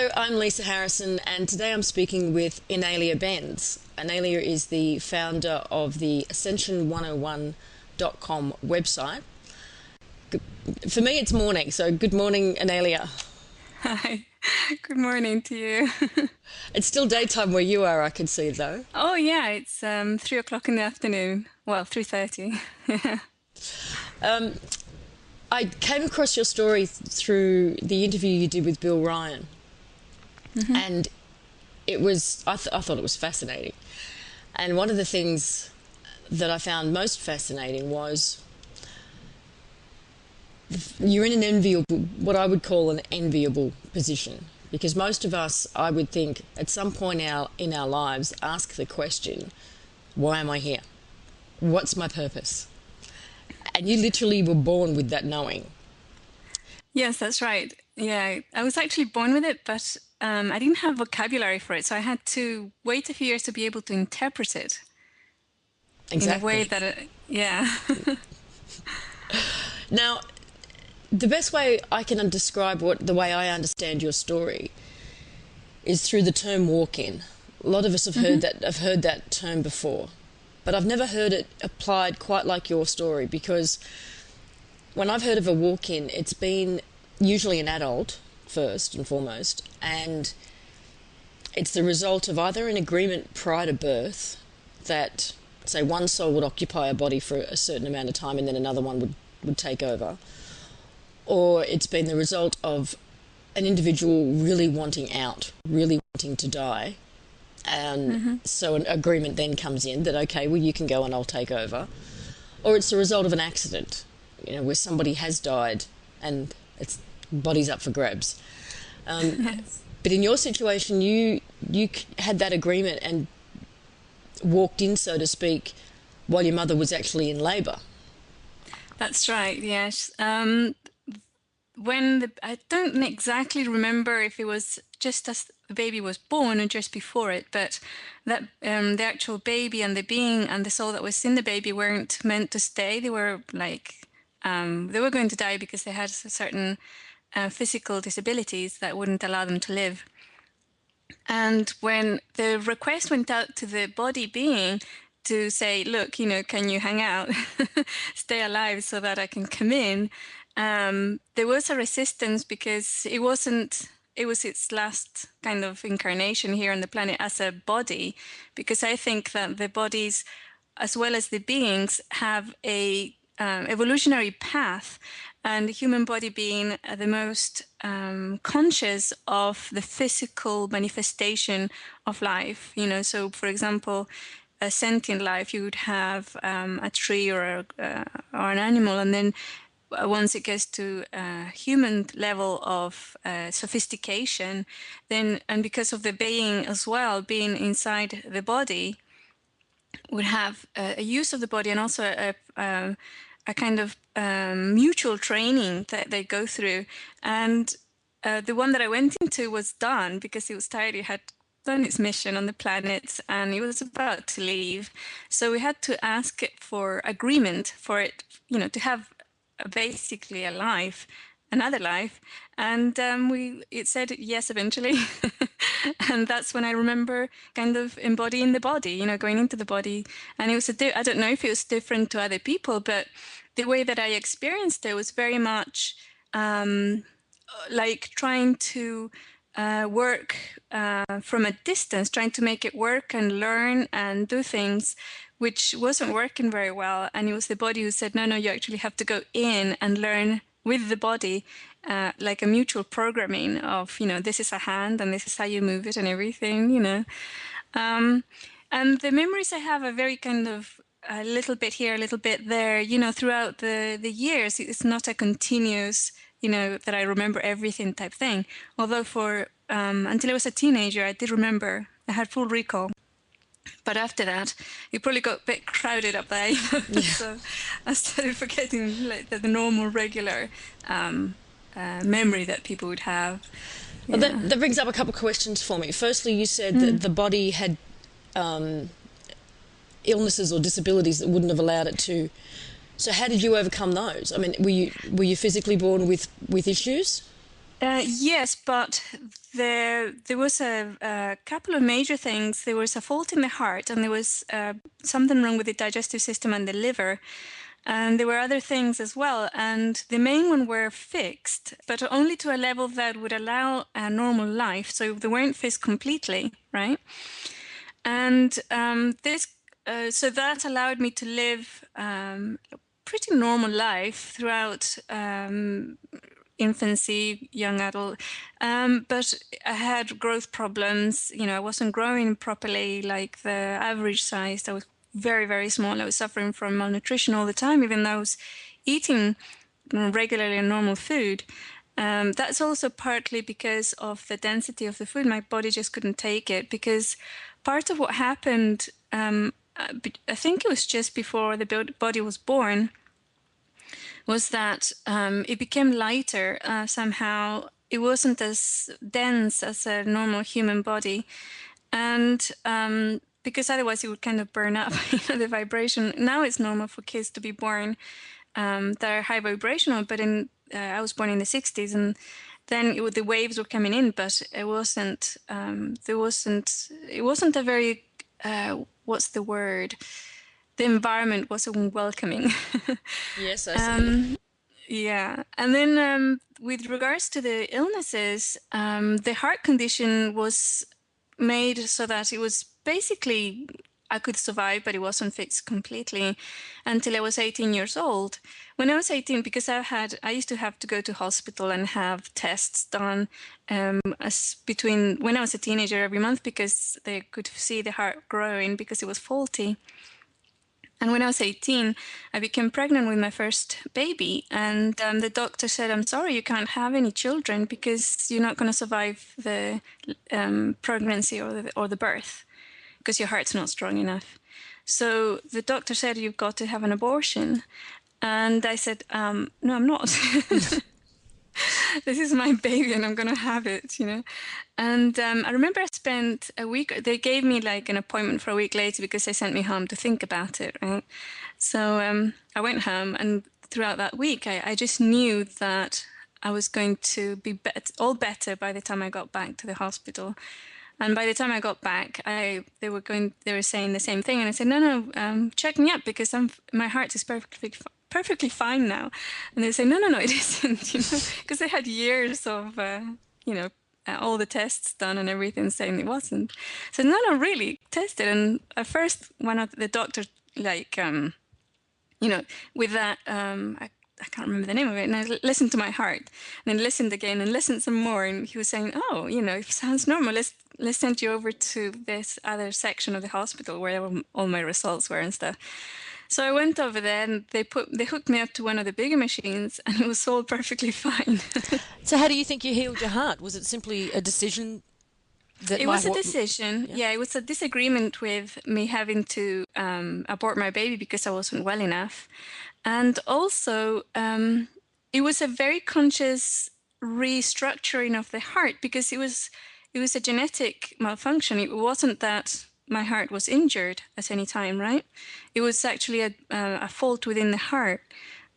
Hello, I'm Lisa Harrison, and today I'm speaking with Inelia Benz. Inelia is the founder of the Ascension101.com website. For me, it's morning, so good morning, Inelia. Hi, good morning to you. It's still daytime where you are, I can see, though. Oh yeah, it's 3 o'clock in the afternoon. Well, 3:30. I came across your story through the interview you did with Bill Ryan, and I thought it was fascinating. And one of the things that I found most fascinating was you're in an enviable, what I would call an enviable position, because most of us, I would think, at some point in our lives, ask the question, why am I here? What's my purpose? And you literally were born with that knowing. Yes, that's right. Yeah, I was actually born with it, but I didn't have vocabulary for it, so I had to wait a few years to be able to interpret it in a way Exactly. that, yeah. Now, the best way I can describe the way I understand your story is through the term walk-in. A lot of us have hmm heard that term before, but I've never heard it applied quite like your story, because when I've heard of a walk-in, it's been usually an adult first and foremost, and it's the result of either an agreement prior to birth that, say, one soul would occupy a body for a certain amount of time and then another one would take over, or it's been the result of an individual really wanting out, really wanting to die. And hmm so an agreement then comes in that, okay, well, you can go and I'll take over. Or it's the result of an accident, where somebody has died and it's body's up for grabs. Um, Yes. but in your situation, you had that agreement and walked in, so to speak, while your mother was actually in labour. That's right, yes. I don't exactly remember if it was just as the baby was born or just before it, but that the actual baby and the being and the soul that was in the baby weren't meant to stay. They were like they were going to die because they had certain physical disabilities that wouldn't allow them to live. And when the request went out to the body being to say, look, can you hang out, stay alive so that I can come in, there was a resistance because it was its last kind of incarnation here on the planet as a body. Because I think that the bodies, as well as the beings, have a evolutionary path, and the human body being the most conscious of the physical manifestation of life. So for example, a sentient life, you would have a tree or an animal, and then once it gets to a human level of sophistication, then, and because of the being as well, being inside the body, would have a use of the body and also a kind of mutual training that they go through. And the one that I went into was done because it was tired. It had done its mission on the planet and it was about to leave. So we had to ask it for agreement for it, to have basically a life, another life. And it said yes eventually. And that's when I remember kind of embodying the body, going into the body. And it was I don't know if it was different to other people, but the way that I experienced it was very much like trying to work from a distance, trying to make it work and learn and do things which wasn't working very well. And it was the body who said, no, you actually have to go in and learn with the body, like a mutual programming of, this is a hand and this is how you move it and everything. Um, and the memories I have are very kind of a little bit here, a little bit there, throughout the years. It's not a continuous, that I remember everything type thing. Although for until I was a teenager, I did remember, I had full recall. But after that, it probably got a bit crowded up there. Yeah. So I started forgetting like the normal, regular memory that people would have. Well, Yeah. that brings up a couple of questions for me. Firstly, you said that Mm. the body had um, illnesses or disabilities that wouldn't have allowed it to. So how did you overcome those? I mean, were you physically born with issues? Yes, but there was a couple of major things. There was a fault in the heart, and there was something wrong with the digestive system and the liver. And there were other things as well. And the main one were fixed, but only to a level that would allow a normal life. So they weren't fixed completely, right? And so that allowed me to live a pretty normal life throughout infancy, young adult. But I had growth problems. I wasn't growing properly, like the average size. I was very, very small. I was suffering from malnutrition all the time, even though I was eating regularly normal food. That's also partly because of the density of the food. My body just couldn't take it, because part of what happened, I think it was just before the body was born, was that it became lighter somehow. It wasn't as dense as a normal human body. And because otherwise it would kind of burn up, the vibration. Now it's normal for kids to be born that are high vibrational, but I was born in the 60s, and then the waves were coming in, but it wasn't a very, what's the word? The environment wasn't welcoming. Yes, I see. Yeah. And then with regards to the illnesses, the heart condition was made so that it was basically, I could survive, but it wasn't fixed completely until I was 18 years old. When I was 18, because I used to have to go to hospital and have tests done between when I was a teenager every month, because they could see the heart growing because it was faulty. And when I was 18, I became pregnant with my first baby. And the doctor said, "I'm sorry, you can't have any children because you're not going to survive the pregnancy or the birth because your heart's not strong enough." So the doctor said, "You've got to have an abortion." And I said, "No, I'm not." This is my baby and I'm going to have it. And I remember I spent a week, they gave me like an appointment for a week later because they sent me home to think about it, right? So I went home, and throughout that week, I just knew that I was going to be all better by the time I got back to the hospital. And by the time I got back, they were saying the same thing. And I said, no, check me up because my heart is perfectly fine now. And they say, no, it isn't, because they had years of, all the tests done and everything saying it wasn't. So no, really, test it. And at first, one of the doctor, like, with that, I can't remember the name of it, and I listened to my heart, and then listened again and listened some more, and he was saying, "Oh, it sounds normal. Let's send you over to this other section of the hospital where all my results were and stuff." So I went over there, and they hooked me up to one of the bigger machines, and it was all perfectly fine. So how do you think you healed your heart? Was it simply a decision? It was a decision. Yeah, it was a disagreement with me having to abort my baby because I wasn't well enough. And also, it was a very conscious restructuring of the heart because it was a genetic malfunction. It wasn't that my heart was injured at any time, right? It was actually a fault within the heart.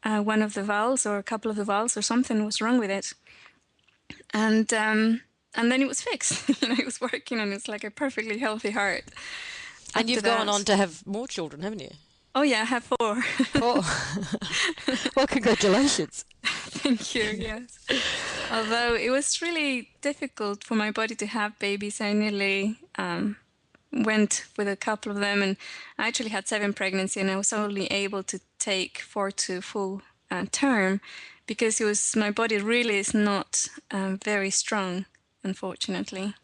One of the valves or a couple of the valves or something was wrong with it. And then it was fixed. It was working, and it's like a perfectly healthy heart. And you've gone on to have more children, haven't you? Oh yeah, I have 4. 4. Well, congratulations. Thank you, yes. Although it was really difficult for my body to have babies, I nearly went with a couple of them, and I actually had 7 pregnancies, and I was only able to take 4 to full term because my body really is not very strong, unfortunately.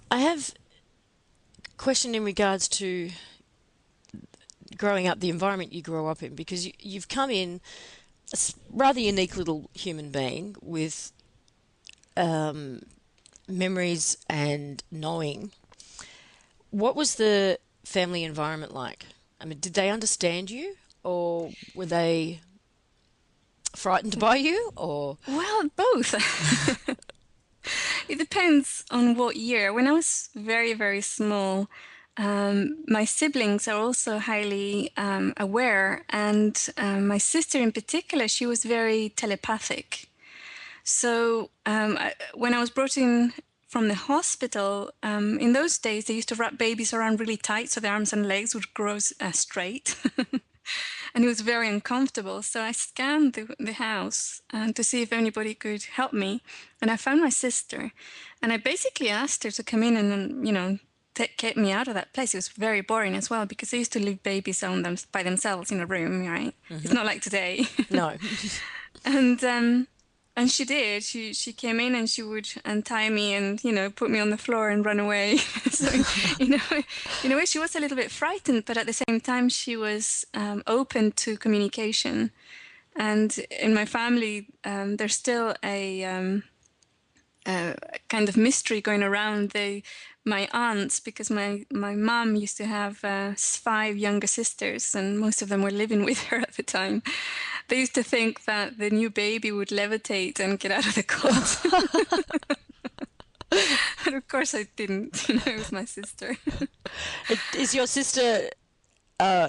I have a question in regards to growing up, the environment you grew up in, because you've come in a rather unique little human being with memories and knowing. What was the family environment like? I mean, did they understand you, or were they frightened by you, or? Well, both. It depends on what year. When I was very, very small, my siblings are also highly aware, and my sister in particular, she was very telepathic. So when I was brought in from the hospital, in those days they used to wrap babies around really tight so the arms and legs would grow straight. And it was very uncomfortable. So I scanned the house to see if anybody could help me. And I found my sister. And I basically asked her to come in and, get me out of that place. It was very boring as well because they used to leave babies on them by themselves in a room, right? Mm-hmm. It's not like today. No. And she did. She came in and she would untie me and, put me on the floor and run away. So, in a way, she was a little bit frightened, but at the same time, she was open to communication. And in my family, there's still a kind of mystery going around my aunts, because my mom used to have 5 younger sisters, and most of them were living with her at the time. They used to think that the new baby would levitate and get out of the cot. And of course I didn't. It was my sister. Is your sister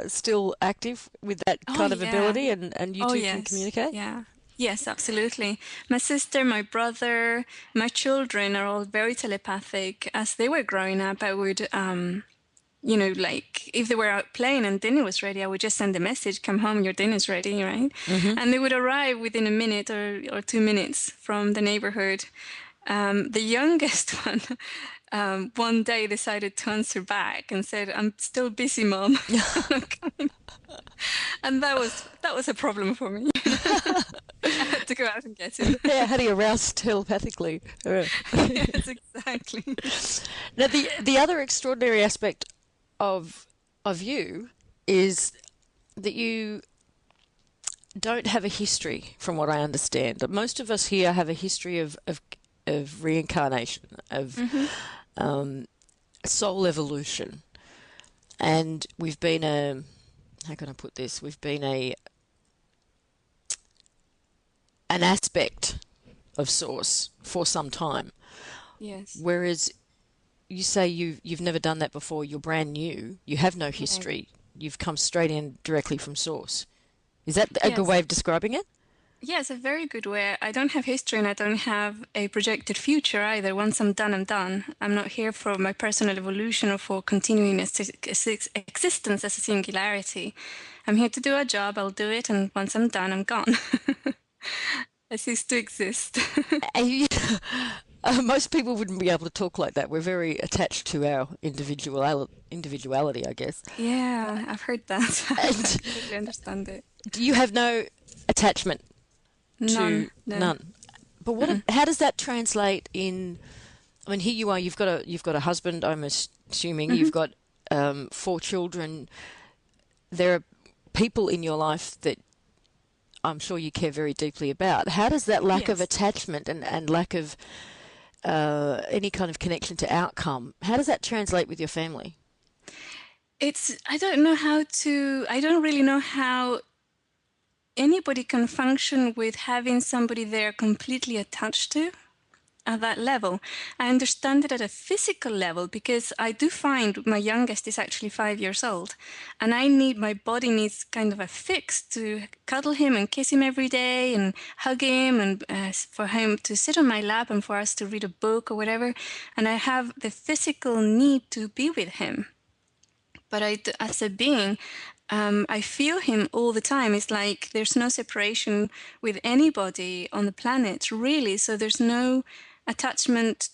still active with that kind of ability, and you two can communicate? Yeah. Yes, absolutely. My sister, my brother, my children are all very telepathic. As they were growing up, I would, like if they were out playing and dinner was ready, I would just send a message, come home, your dinner's ready, right? Mm-hmm. And they would arrive within a minute or 2 minutes from the neighborhood. The youngest one day decided to answer back and said, "I'm still busy, Mom." And that was a problem for me. I had to go out and get him. Yeah, how do you arouse telepathically? Yes, exactly. Now, the other extraordinary aspect of you is that you don't have a history, from what I understand. Most of us here have a history of reincarnation, of soul evolution, and we've been how can I put this? We've been an aspect of Source for some time. Yes. Whereas you say you've never done that before. You're brand new. You have no history. Right. You've come straight in directly from Source. Is that a good way of describing it? Yes, a very good way. I don't have history and I don't have a projected future either. Once I'm done, I'm done. I'm not here for my personal evolution or for continuing existence as a singularity. I'm here to do a job, I'll do it, and once I'm done, I'm gone. I cease to exist. Most people wouldn't be able to talk like that. We're very attached to our individuality, I guess. Yeah, I've heard that. I completely understand it. Do you have no attachment? None. But what? How does that translate in? I mean, here you are. You've got a husband. I'm assuming you've got 4 children. There are people in your life that I'm sure you care very deeply about. How does that lack of attachment and lack of any kind of connection to outcome? How does that translate with your family? I don't really know how anybody can function with having somebody they're completely attached to at that level. I understand it at a physical level because I do find my youngest is actually 5 years old, and my body needs kind of a fix to cuddle him and kiss him every day and hug him, and for him to sit on my lap and for us to read a book or whatever. And I have the physical need to be with him. But as a being, I feel him all the time. It's like there's no separation with anybody on the planet, really. So there's no attachment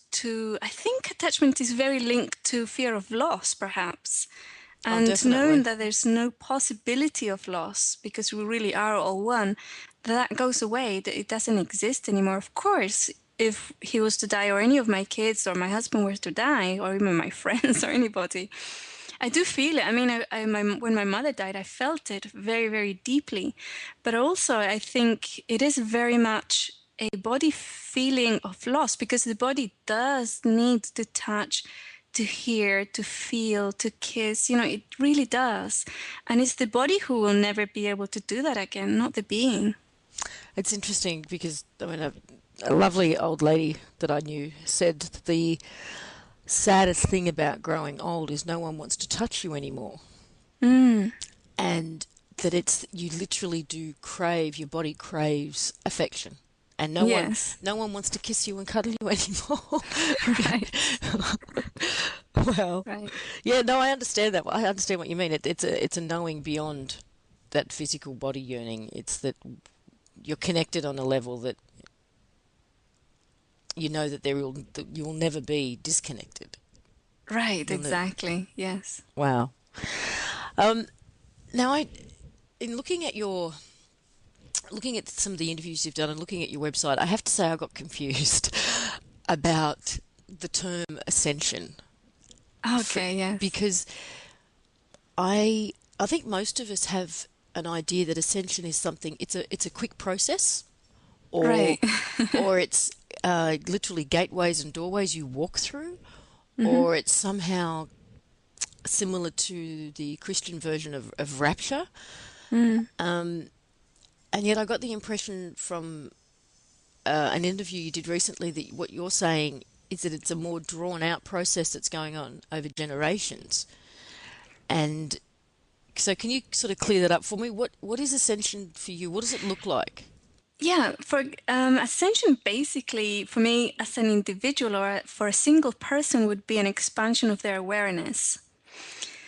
I think attachment is very linked to fear of loss, perhaps. And knowing that there's no possibility of loss, because we really are all one, that goes away, that it doesn't exist anymore. Of course, if he was to die, or any of my kids or my husband were to die, or even my friends or anybody, I do feel it. I mean, when my mother died, I felt it very, very deeply. But also, I think it is very much a body feeling of loss, because the body does need to touch, to hear, to feel, to kiss. It really does. And it's the body who will never be able to do that again, not the being. It's interesting because, a lovely old lady that I knew said the saddest thing about growing old is no one wants to touch you anymore. And that you literally do crave, your body craves affection and Yes. no one wants to kiss you and cuddle you anymore. Right. Well, Right. yeah, no, I understand that. I understand what you mean. It's a knowing beyond that physical body yearning. It's that you're connected on a level that you know that that you'll never be disconnected. Right. You'll never. Exactly. Yes. Wow. Um, now, in looking at some of the interviews you've done and looking at your website, I have to say I got confused about the term ascension. Okay. Yes. Because I think most of us have an idea that ascension is something. It's a quick process, or Right. or it's literally gateways and doorways you walk through, Hmm. or it's somehow similar to the Christian version of rapture. Mm. Um, and yet I got the impression from an interview you did recently that what you're saying is that it's a more drawn out process that's going on over generations. And so can you sort of clear that up for me? What is ascension for you? What does it look like? Yeah, for Ascension, basically, for me as an individual or for a single person, would be an expansion of their awareness.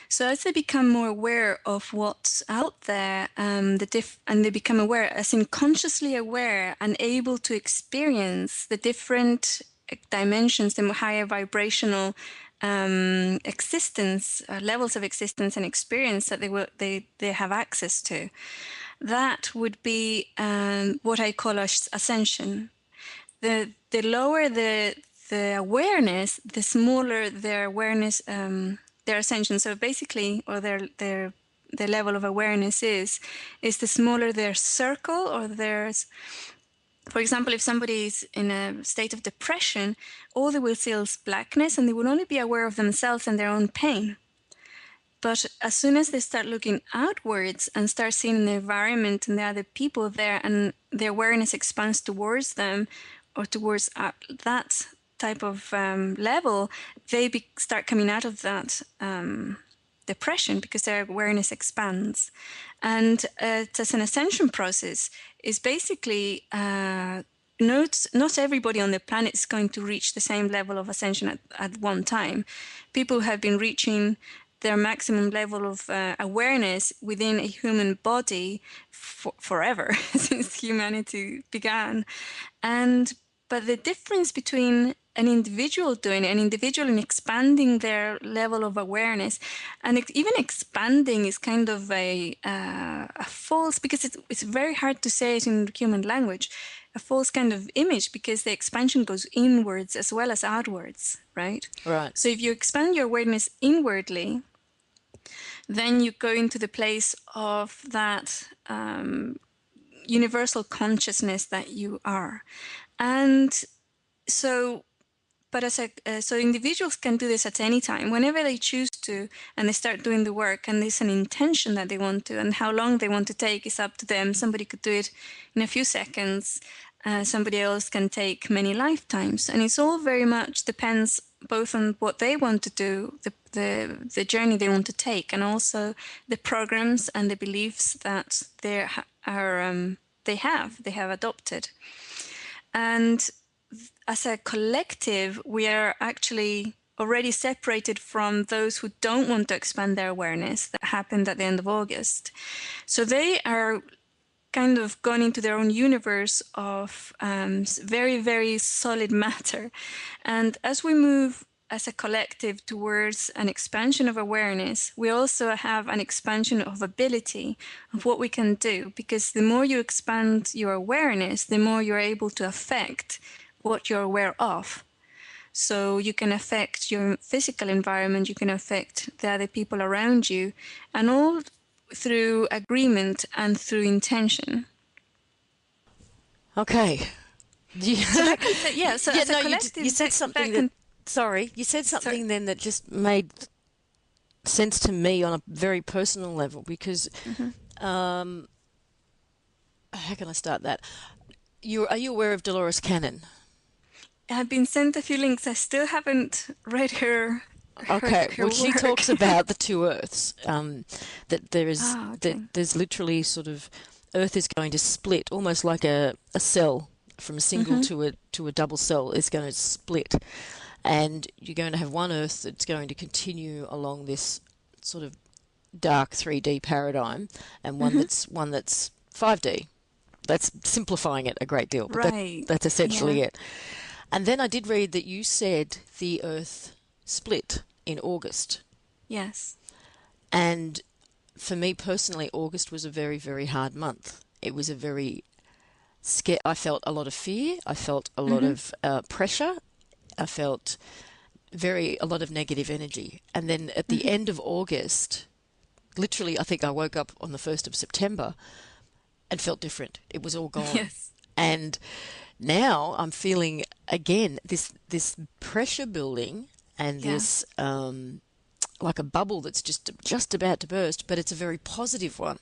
So as they become more aware of what's out there, and they become aware, as in consciously aware and able to experience the different dimensions, the higher vibrational existence, levels of existence and experience that they have access to. That would be what I call ascension. The lower the awareness, the smaller their awareness, their ascension. So basically, or their level of awareness is the smaller their circle, or theirs. For example, if somebody is in a state of depression, all they will see is blackness, and they will only be aware of themselves and their own pain. But as soon as they start looking outwards and start seeing the environment and the other people there, and their awareness expands towards them or towards that type of level, they start coming out of that depression because their awareness expands. And it's an ascension process. Is basically not everybody on the planet is going to reach the same level of ascension at one time. People have been reaching their maximum level of awareness within a human body forever since humanity began. But the difference between an individual doing it, an individual in expanding their level of awareness, and even expanding is kind of a false, because it's very hard to say it in human language, a false kind of image, because the expansion goes inwards as well as outwards, right? Right. So if you expand your awareness inwardly, then you go into the place of that universal consciousness that you are. And so, but so individuals can do this at any time, whenever they choose to, and they start doing the work, and there's an intention that they want to, and how long they want to take is up to them. Somebody could do it in a few seconds. Somebody else can take many lifetimes, and it's all very much depends both on what they want to do, the journey they want to take, and also the programs and the beliefs that they have adopted. And as a collective, we are actually already separated from those who don't want to expand their awareness. That happened at the end of August. So they are kind of gone into their own universe of very, very solid matter. And as we move as a collective towards an expansion of awareness, we also have an expansion of ability of what we can do. Because the more you expand your awareness, the more you're able to affect what you're aware of. So you can affect your physical environment, you can affect the other people around you, and all through agreement and through intention. Okay. So that can so Yeah, as a no, collective, you said something that, sorry, you said something then that just made sense to me on a very personal level, because how can I start that? Are you aware of Dolores Cannon? I've been sent a few links. I still haven't read her. Okay, her well, she work. talks about the two Earths. That there is Okay. that there's literally sort of Earth is going to split, almost like a cell, from a single to a double cell is going to split, and you're going to have one Earth that's going to continue along this sort of dark 3D paradigm, and one that's 5D. That's simplifying it a great deal, but Right. that's essentially Yeah. it. And then I did read that you said the Earth split in August. Yes. And for me personally, August was a very, very hard month. It was a very I felt a lot of fear. I felt a lot of pressure. I felt a lot of negative energy. And then at the end of August, literally, I think I woke up on the 1st of September and felt different. It was all gone. Yes. And now I'm feeling again this pressure building and Yeah. this like a bubble that's just about to burst, but it's a very positive one,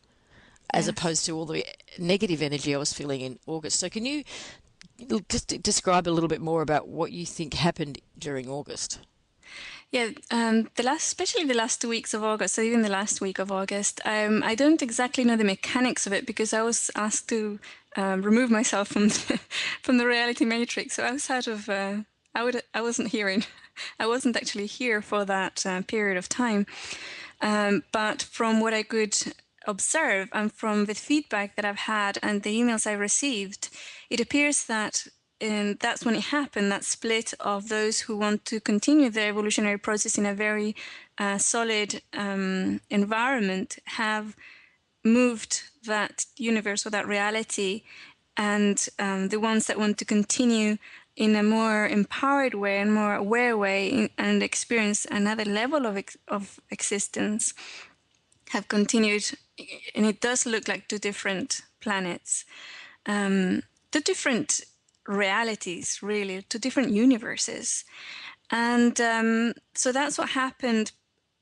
as opposed to all the negative energy I was feeling in August. So can you just describe a little bit more about what you think happened during August? Yeah, especially the last 2 weeks of August, so even the last week of August, I don't exactly know the mechanics of it because I was asked to remove myself from from the reality matrix. So I was out of, I wasn't hearing, I wasn't actually here for that period of time. But from what I could observe and from the feedback that I've had and the emails I received, it appears that that's when it happened, that split of those who want to continue the evolutionary process in a very solid environment have moved that universe or that reality, and the ones that want to continue in a more empowered way and more aware way and experience another level of existence have continued. And it does look like two different planets, two different realities, really, two different universes. And so that's what happened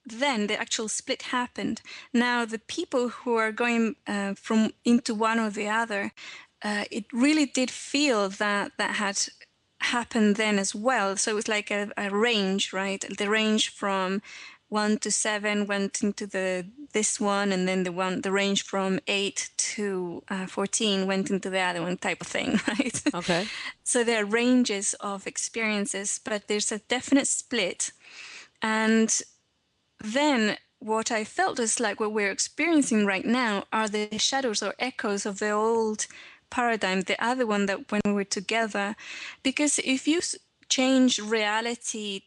then. The actual split happened. Now the people who are going from into one or the other, it really did feel that had happened then as well. So it was like a range, right? The range from 1 to 7 went into this one, and then the range from 8 to 14 went into the other one, type of thing, right? Okay. So there are ranges of experiences, but there's a definite split. And then what I felt is like what we're experiencing right now are the shadows or echoes of the old paradigm, the other one that when we were together. Because if you change reality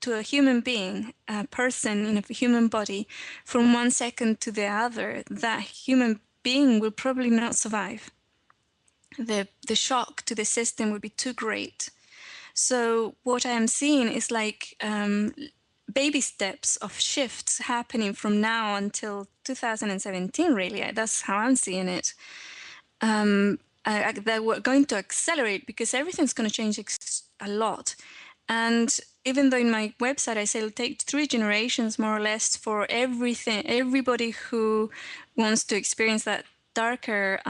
to a human being, a person in a human body, from 1 second to the other, that human being will probably not survive. The shock to the system would be too great. So what I am seeing is like baby steps of shifts happening from now until 2017, really. That's how I'm seeing it. That we're going to accelerate because everything's going to change a lot. And even though in my website I say it'll take 3 generations more or less for everybody who wants to experience that darker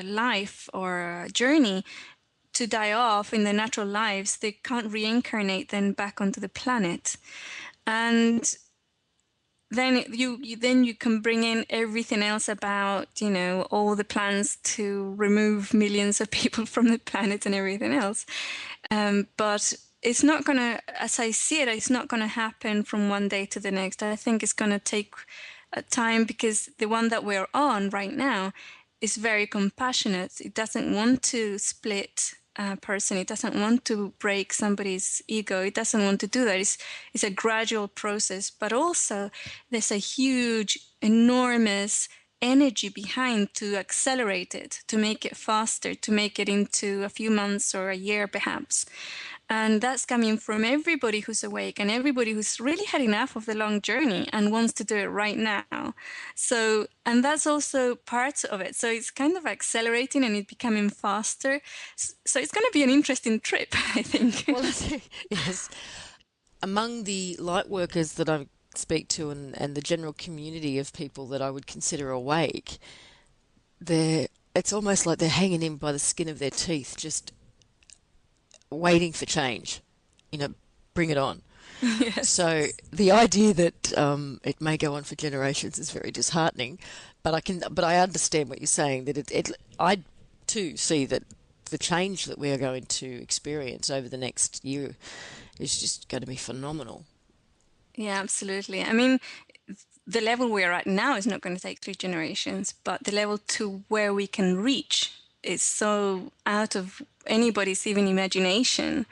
life or journey to die off in their natural lives, they can't reincarnate then back onto the planet. And then you can bring in everything else about, all the plans to remove millions of people from the planet and everything else. But it's not going to, as I see it, it's not going to happen from one day to the next. I think it's going to take time because the one that we're on right now is very compassionate. It doesn't want to split a person. It doesn't want to break somebody's ego. It doesn't want to do that. It's a gradual process, but also there's a huge, enormous energy behind to accelerate it, to make it faster, to make it into a few months or a year perhaps. And that's coming from everybody who's awake and everybody who's really had enough of the long journey and wants to do it right now. So, and that's also part of it. So it's kind of accelerating and it's becoming faster. So it's going to be an interesting trip, I think. Well, yes. Among the light workers that I speak to and the general community of people that I would consider awake, it's almost like they're hanging in by the skin of their teeth, just waiting for change, bring it on. Yes. So the idea that it may go on for generations is very disheartening, but I understand what you're saying, that I to see that the change that we are going to experience over the next year is just going to be phenomenal. Yeah, absolutely. I mean, the level we're at now is not going to take 3 generations, but the level to where we can reach is so out of anybody's even imagination.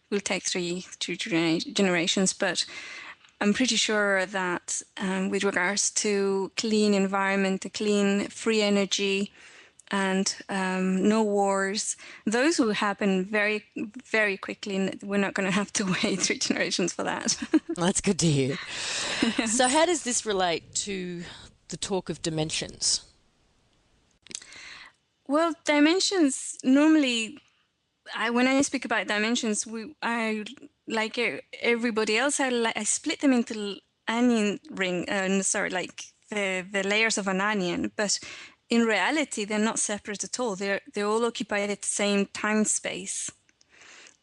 Will take generations, but I'm pretty sure that with regards to clean environment, clean free energy, and no wars, those will happen very, very quickly. And we're not going to have to wait 3 generations for that. That's good to hear. Yeah. So how does this relate to the talk of dimensions? Well, dimensions normally, when I speak about dimensions, I like everybody else. I split them into onion ring. Sorry, like the layers of an onion. But in reality, they're not separate at all. They're all occupied at the same time space,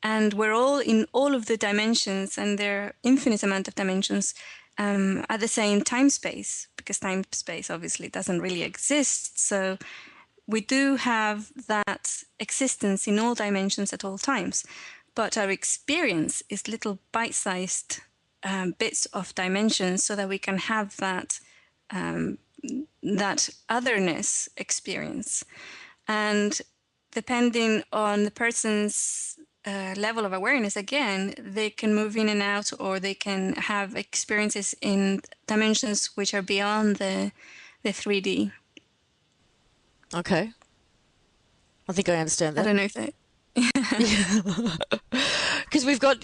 and we're all in all of the dimensions, and there are infinite amount of dimensions at the same time space, because time space obviously doesn't really exist. So we do have that existence in all dimensions at all times, but our experience is little bite-sized bits of dimensions, so that we can have that that otherness experience. And depending on the person's level of awareness, again, they can move in and out, or they can have experiences in dimensions which are beyond the 3D. Okay. I think I understand that. I don't know if that... Because we've got,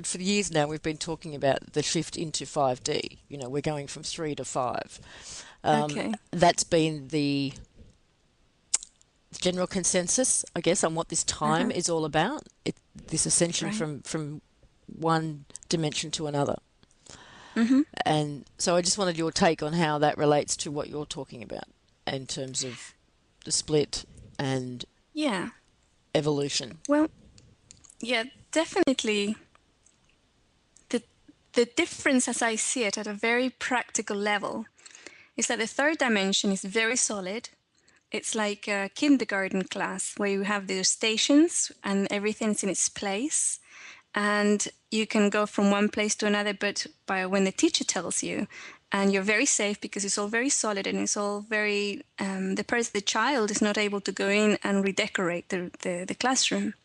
for years now, we've been talking about the shift into 5D. We're going from 3 to 5. Okay. That's been the general consensus, I guess, on what this time is all about. This ascension from one dimension to another. Mm-hmm. And so I just wanted your take on how that relates to what you're talking about in terms of the split and evolution. Well, yeah, definitely. The difference, as I see it at a very practical level, is that the third dimension is very solid. It's like a kindergarten class where you have the stations and everything's in its place, and you can go from one place to another, but when the teacher tells you, and you're very safe because it's all very solid, and it's all very the child is not able to go in and redecorate the classroom.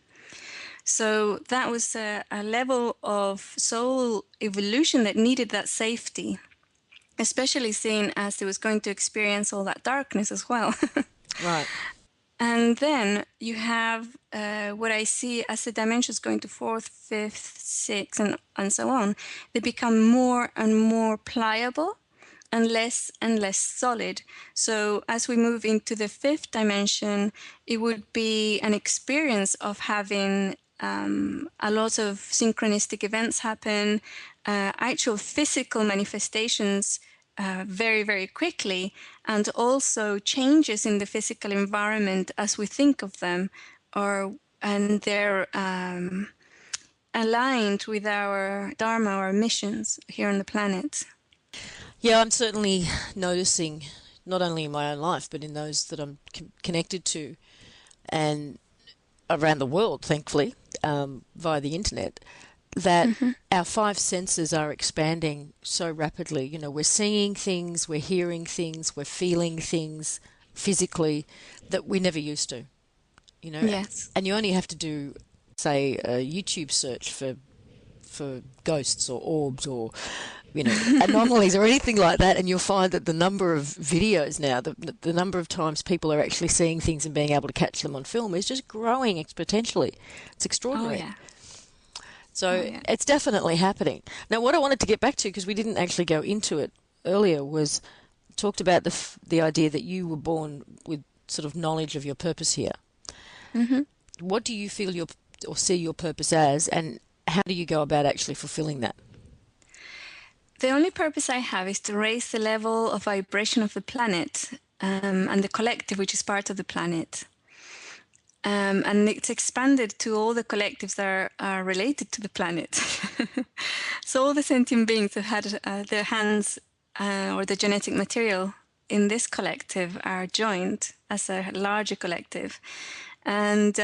So that was a level of soul evolution that needed that safety, especially seeing as it was going to experience all that darkness as well. Right. And then you have what I see as the dimensions going to fourth, fifth, sixth, and so on. They become more and more pliable and less solid. So as we move into the fifth dimension, it would be an experience of having a lot of synchronistic events happen, actual physical manifestations very, very quickly, and also changes in the physical environment as we think of them, and they're aligned with our dharma, our missions here on the planet. Yeah, I'm certainly noticing, not only in my own life, but in those that I'm connected to, and around the world, thankfully, via the internet, that our 5 senses are expanding so rapidly. We're seeing things, we're hearing things, we're feeling things physically that we never used to. Yes. And you only have to do, say, a YouTube search for ghosts or orbs or anomalies or anything like that, and you'll find that the number of videos now, the number of times people are actually seeing things and being able to catch them on film is just growing exponentially. It's extraordinary. Oh, yeah. So it's definitely happening. Now, what I wanted to get back to, because we didn't actually go into it earlier, was talked about the idea that you were born with sort of knowledge of your purpose here. Mm-hmm. What do you feel or see your purpose as, and how do you go about actually fulfilling that? The only purpose I have is to raise the level of vibration of the planet and the collective, which is part of the planet. And it's expanded to all the collectives that are related to the planet. So all the sentient beings have had their hands or the genetic material in this collective are joined as a larger collective. And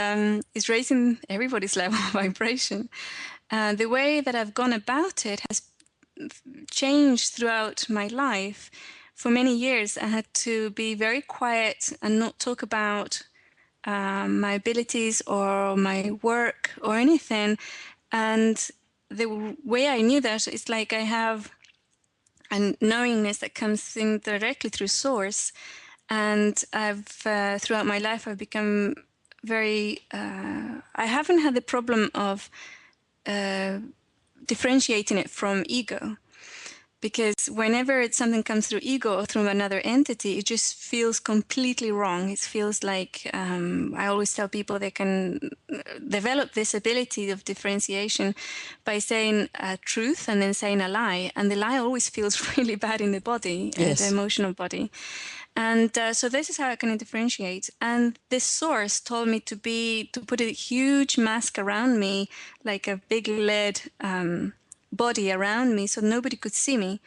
it's raising everybody's level of vibration. The way that I've gone about it has changed throughout my life. For many years, I had to be very quiet and not talk about my abilities or my work or anything. And the way I knew that is like I have a knowingness that comes in directly through source. And I've throughout my life, I've become very, I haven't had the problem of differentiating it from ego. Because whenever something comes through ego or through another entity, it just feels completely wrong. It feels like, I always tell people they can develop this ability of differentiation by saying a truth and then saying a lie. And the lie always feels really bad in the body, Yes. the emotional body. And so this is how I can differentiate. And this source told me to put a huge mask around me, like a big lead body around me, so nobody could see me.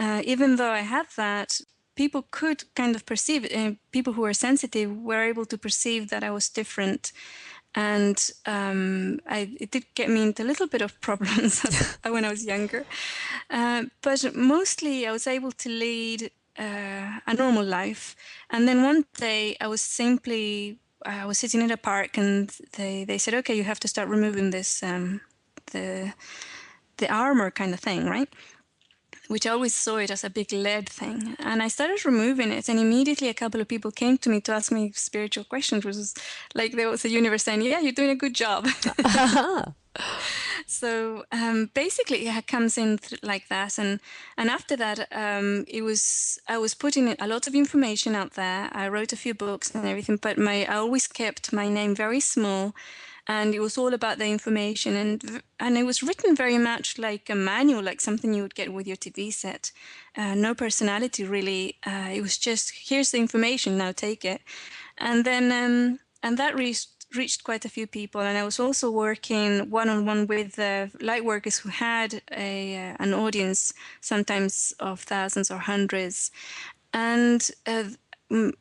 Even though I had that, people could kind of perceive it. People who are sensitive were able to perceive that I was different. And it did get me into a little bit of problems when I was younger. But mostly I was able to lead a normal life. And then one day I was sitting in a park and they said, okay, you have to start removing this, the armor kind of thing, right? Which I always saw it as a big lead thing. And I started removing it, and immediately a couple of people came to me to ask me spiritual questions, which was like there was the universe saying, yeah, you're doing a good job. So basically it comes in like that. And after that, I was putting a lot of information out there. I wrote a few books and everything, but I always kept my name very small. And it was all about the information, and it was written very much like a manual, like something you would get with your TV set. No personality really. It was just, here's the information, now take it. And then and that reached quite a few people. And I was also working one-on-one with light workers who had an audience, sometimes of thousands or hundreds, and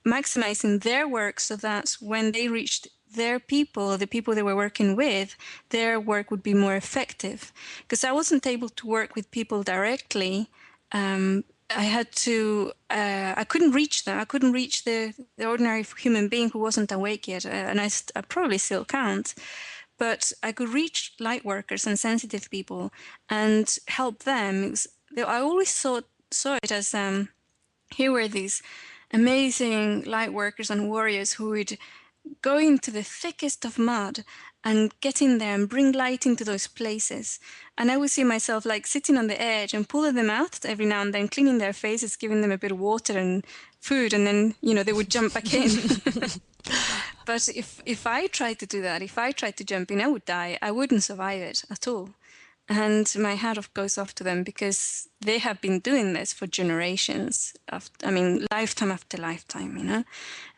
maximizing their work so that when they reached their people, the people they were working with, their work would be more effective. Because I wasn't able to work with people directly. I had to, I couldn't reach them. I couldn't reach the ordinary human being who wasn't awake yet. And I probably still can't. But I could reach light workers and sensitive people and help them. I always saw it as, here were these amazing light workers and warriors who would go into the thickest of mud and get in there and bring light into those places. And I would see myself like sitting on the edge and pulling them out every now and then, cleaning their faces, giving them a bit of water and food, and then, they would jump back in. But if I tried to do that, if I tried to jump in, I would die. I wouldn't survive it at all. And my hat goes off to them, because they have been doing this for generations. Lifetime after lifetime,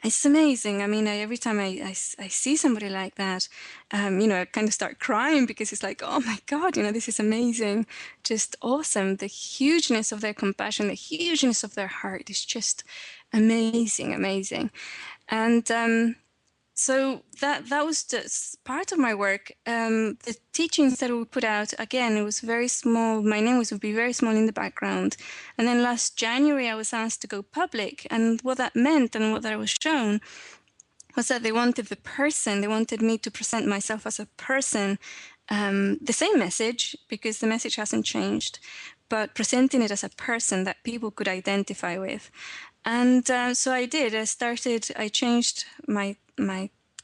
It's amazing. Every time I see somebody like that, I kind of start crying, because it's like, oh my God, this is amazing. Just awesome. The hugeness of their compassion, the hugeness of their heart is just amazing, amazing. And so that was just part of my work. The teachings that we put out, again, it was very small. My name would be very small in the background. And then last January, I was asked to go public. And what that meant and what I was shown was that they wanted they wanted me to present myself as a person, the same message, because the message hasn't changed, but presenting it as a person that people could identify with. And so I did. I changed my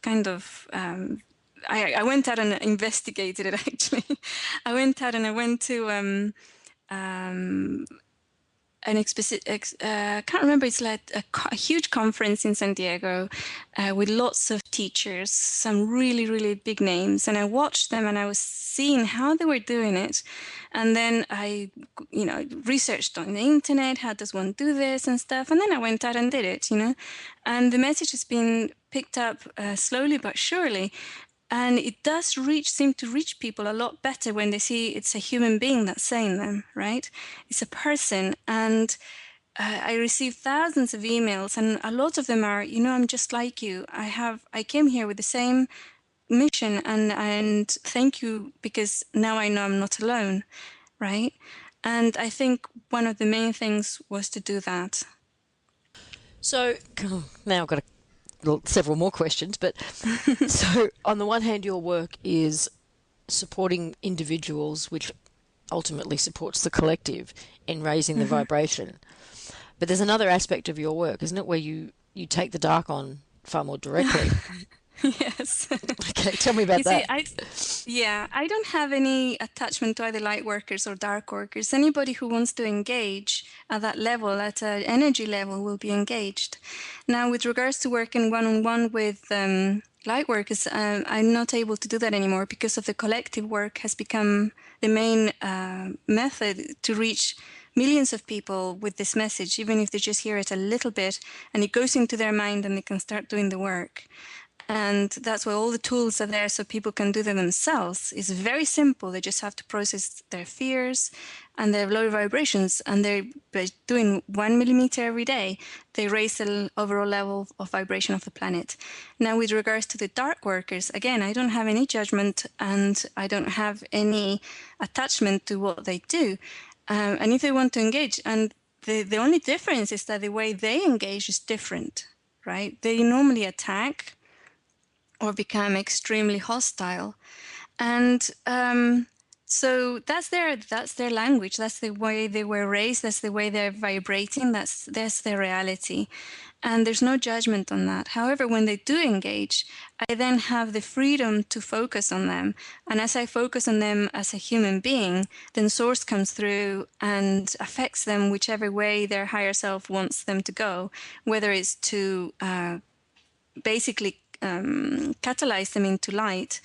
kind of, I went out and investigated it, actually. I went out and I went to I can't remember, it's like a huge conference in San Diego with lots of teachers, some really, really big names. And I watched them and I was seeing how they were doing it. And then I, researched on the internet, how does one do this and stuff. And then I went out and did it, And the message has been picked up slowly but surely. And it does seem to reach people a lot better when they see it's a human being that's saying them, right? It's a person. And I receive thousands of emails, and a lot of them are, I'm just like you. I came here with the same mission, and thank you, because now I know I'm not alone, right? And I think one of the main things was to do that. So now I've got several more questions, but so on the one hand, your work is supporting individuals, which ultimately supports the collective in raising the vibration. But there's another aspect of your work, isn't it, where you take the dark on far more directly? Yes. Okay, tell me about that. I don't have any attachment to either light workers or dark workers. Anybody who wants to engage at that level, at an energy level, will be engaged. Now, with regards to working one-on-one with light workers, I'm not able to do that anymore because of the collective work has become the main method to reach millions of people with this message, even if they just hear it a little bit and it goes into their mind and they can start doing the work. And that's why all the tools are there so people can do them themselves. It's very simple. They just have to process their fears and their low vibrations. And by doing 1 millimeter every day, they raise the overall level of vibration of the planet. Now, with regards to the dark workers, again, I don't have any judgment and I don't have any attachment to what they do. And if they want to engage, and the only difference is that the way they engage is different, right? They normally attack or become extremely hostile, and so that's their language, that's the way they were raised, that's the way they're vibrating, that's their reality, and there's no judgment on that. However, when they do engage, I then have the freedom to focus on them, and as I focus on them as a human being, then source comes through and affects them whichever way their higher self wants them to go, whether it's to basically catalyze them into light,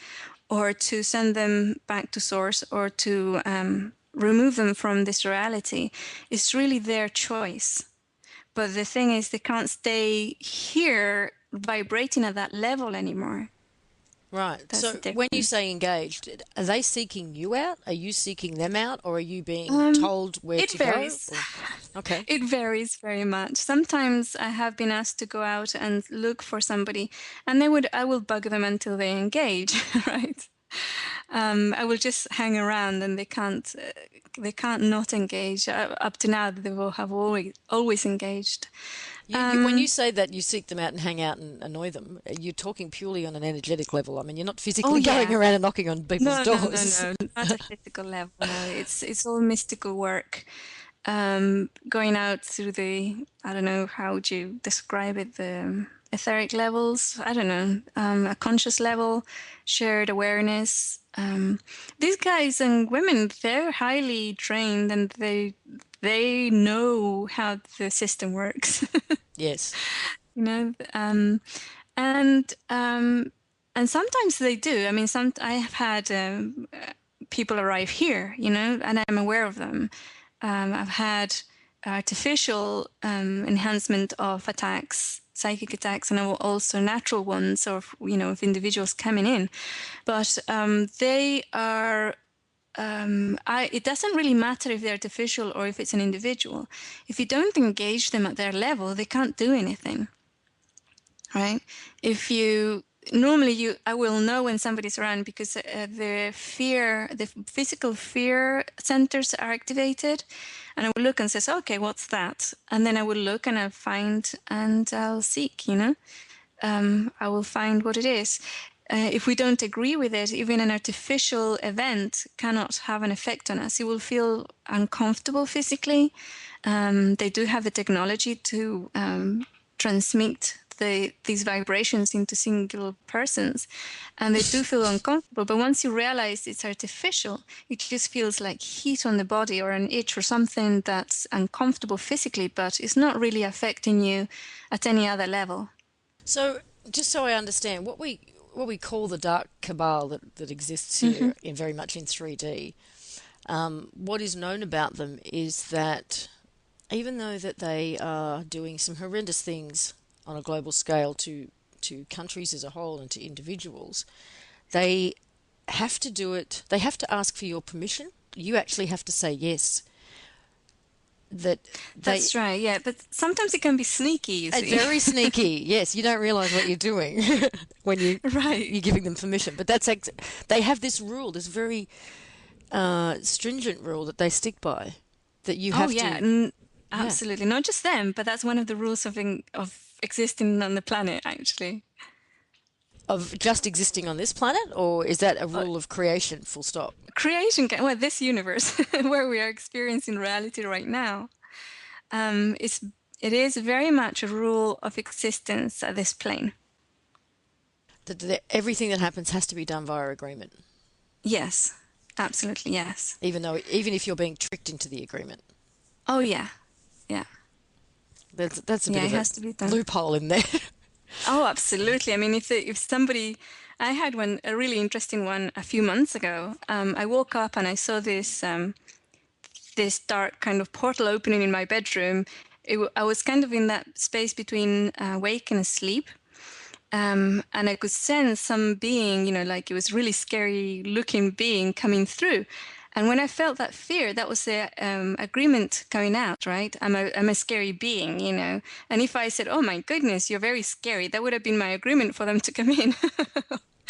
or to send them back to source, or to remove them from this reality. It's really their choice. But the thing is, they can't stay here vibrating at that level anymore. Right. That's So the difference. when you say engaged, are they seeking you out? Are you seeking them out? Or are you being told where It to varies. go? Okay. It varies very much. Sometimes I have been asked to go out and look for somebody, and I will bug them until they engage, right? I will just hang around, and they can't not engage. Up to now, they will have always engaged. When you say that you seek them out and hang out and annoy them, you're talking purely on an energetic level. I mean, you're not physically going around and knocking on people's doors. No, not a physical level. No, it's all mystical work. Going out through I don't know, how would you describe it, the etheric levels, I don't know, a conscious level, shared awareness. These guys and women, they're highly trained, and they know how the system works. Yes. And sometimes they do. I mean, I have had people arrive here, and I'm aware of them. I've had artificial enhancement of attacks, psychic attacks, and also natural ones, or of individuals coming in. But they are. It doesn't really matter if they're artificial or if it's an individual. If you don't engage them at their level, they can't do anything, right? I will know when somebody's around, because the physical fear centers are activated, and I will look and says, okay, what's that? And then I will look and I'll find, and I'll seek, I will find what it is. If we don't agree with it, even an artificial event cannot have an effect on us. You will feel uncomfortable physically. They do have the technology to transmit these vibrations into single persons, and they do feel uncomfortable. But once you realize it's artificial, it just feels like heat on the body or an itch or something that's uncomfortable physically, but it's not really affecting you at any other level. So just so I understand, what we call the dark cabal that exists here very much in 3D, what is known about them is that even though that they are doing some horrendous things on a global scale to countries as a whole and to individuals, they have to do it, they have to ask for your permission. You actually have to say yes. that they That's right. Yeah, but sometimes it can be sneaky, you see. very sneaky. Yes, you don't realize what you're doing when Right. you're giving them permission. But they have this rule, this very stringent rule that they stick by, that you Oh have yeah, to. Yeah. absolutely. Not just them, but that's one of the rules of existing on the planet, actually. Of just existing on this planet, or is that a Uh, rule of creation, full stop? well, this universe where we are experiencing reality right now, um, it's it is very much a rule of existence at this plane. That everything that happens has to be done via agreement, Yes, absolutely, yes. even if you're being tricked into the agreement. Oh yeah, yeah, That's a bit yeah. It of a has to be done. loophole in there. Oh, absolutely. I mean, if somebody, I had a really interesting one a few months ago. I woke up and I saw this dark kind of portal opening in my bedroom. I was kind of in that space between awake and asleep. And I could sense some being, like it was really scary looking being coming through. And when I felt that fear, that was the agreement coming out, right? I'm a scary being, And if I said, "Oh my goodness, you're very scary," that would have been my agreement for them to come in,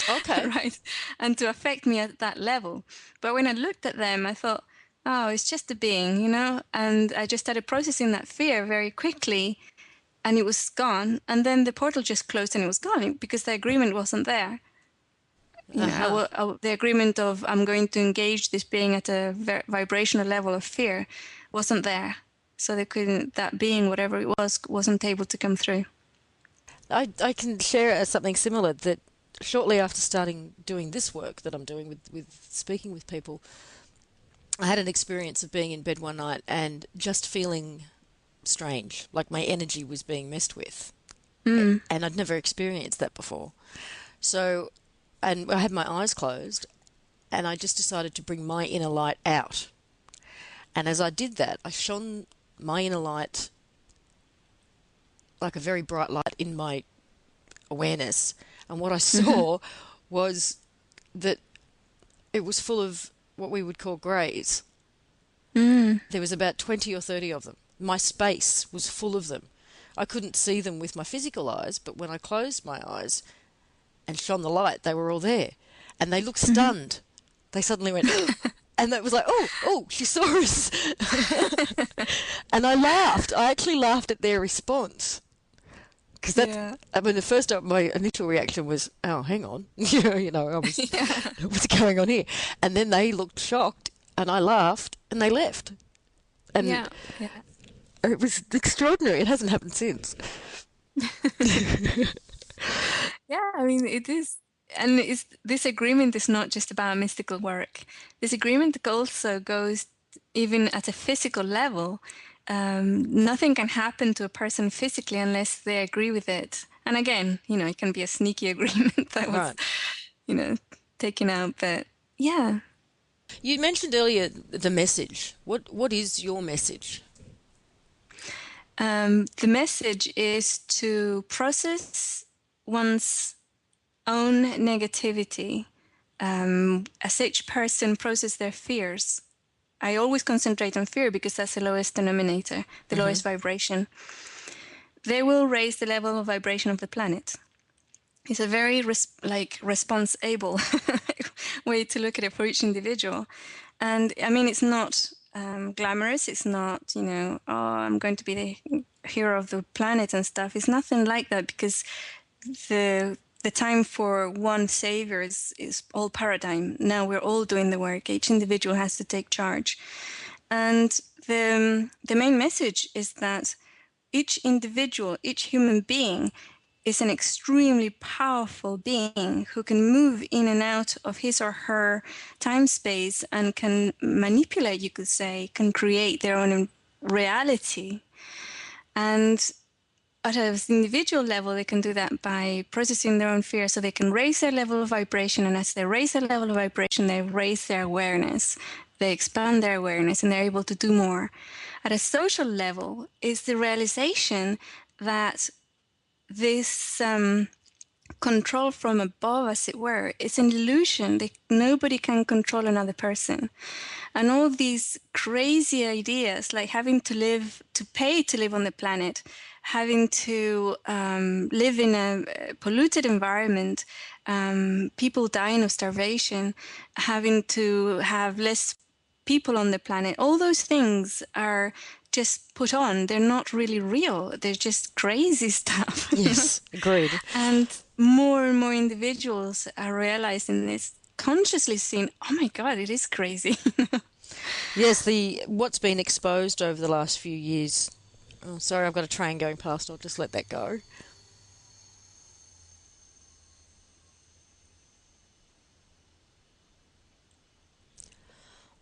Okay. right? And to affect me at that level. But when I looked at them, I thought, "Oh, it's just a being," And I just started processing that fear very quickly, and it was gone. And then the portal just closed and it was gone because the agreement wasn't there. Uh-huh. The agreement of I'm going to engage this being at a vibrational level of fear wasn't there. So they couldn't, that being, whatever it was, wasn't able to come through. I can share something similar that shortly after starting doing this work that I'm doing with speaking with people, I had an experience of being in bed one night and just feeling strange, like my energy was being messed with. And I'd never experienced that before. So, and I had my eyes closed and I just decided to bring my inner light out. And as I did that, I shone my inner light like a very bright light in my awareness. And what I saw was that it was full of what we would call greys. There was about 20 or 30 of them. My space was full of them. I couldn't see them with my physical eyes, but when I closed my eyes and shone the light, they were all there. And they looked stunned. They suddenly went, and it was like, oh, she saw us. And I laughed. I actually laughed at their response. Because my initial reaction was, oh, hang on. What's going on here? And then they looked shocked and I laughed and they left. And Yeah. it was extraordinary. It hasn't happened since. Yeah, I mean, it is. And this agreement is not just about mystical work. This agreement also goes even at a physical level. Nothing can happen to a person physically unless they agree with it. And again, it can be a sneaky agreement that was, Right. taken out. But yeah. You mentioned earlier the message. What is your message? The message is to process one's own negativity, as each person process their fears. I always concentrate on fear because that's the lowest denominator, the lowest vibration. They will raise the level of vibration of the planet. It's a very responsible way to look at it for each individual. And I mean, it's not glamorous. It's not, oh, I'm going to be the hero of the planet and stuff. It's nothing like that because the time for one savior is all paradigm. Now we're all doing the work. Each individual has to take charge. And the main message is that each individual, each human being is an extremely powerful being who can move in and out of his or her time space and can manipulate, you could say, can create their own reality. And at an individual level, they can do that by processing their own fear so they can raise their level of vibration. And as they raise their level of vibration, they raise their awareness. They expand their awareness and they're able to do more. At a social level, is the realization that this control from above, as it were, is an illusion. Nobody can control another person. and all these crazy ideas, like having to pay to live on the planet, having to live in a polluted environment, people dying of starvation, having to have less people on the planet. All those things are just put on. They're not really real. They're just crazy stuff. Yes, agreed. And more individuals are realizing this, consciously seeing, oh my God, it is crazy. Yes, what's been exposed over the last few years. Oh, sorry, I've got a train going past. I'll just let that go.